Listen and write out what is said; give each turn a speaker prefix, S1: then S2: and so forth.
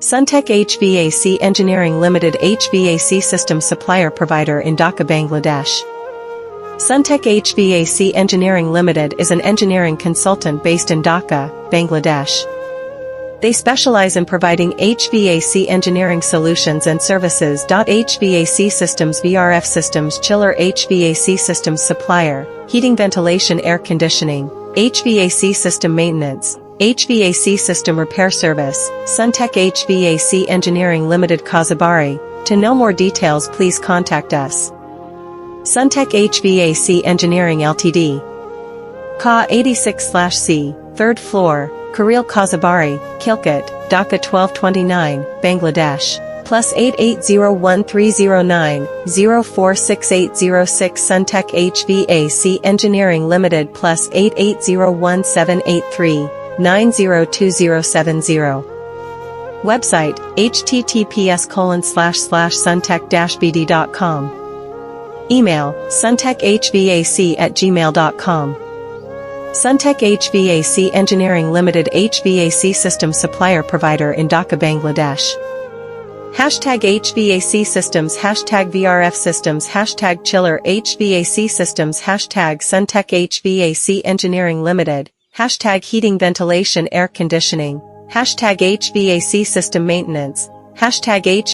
S1: Suntech HVAC Engineering Limited HVAC System Supplier Provider in Dhaka, Bangladesh. Suntech HVAC Engineering Limited is an engineering consultant based in Dhaka, Bangladesh. They specialize in providing HVAC engineering solutions and services. HVAC systems, VRF systems, chiller, HVAC systems supplier, heating, ventilation, air conditioning, HVAC system maintenance, HVAC system repair service. Suntech HVAC Engineering Limited, Kazabari. To know more details, please contact us. Suntech HVAC Engineering Ltd. Ka 86/C, 3rd floor, Kareel Kazabari, Kilkut, Dhaka 1229, Bangladesh. +88013090468806 Suntech HVAC Engineering Limited +88017839027070. Website, https://suntech-bd.com. Email, suntechhvac@gmail.com. Suntech HVAC Engineering Limited HVAC System Supplier Provider in Dhaka, Bangladesh. #HVAC Systems, #VRF Systems, #Chiller HVAC Systems, #Suntech HVAC Engineering Limited, #Heating, Ventilation, Air Conditioning, #HVAC System Maintenance, #HVAC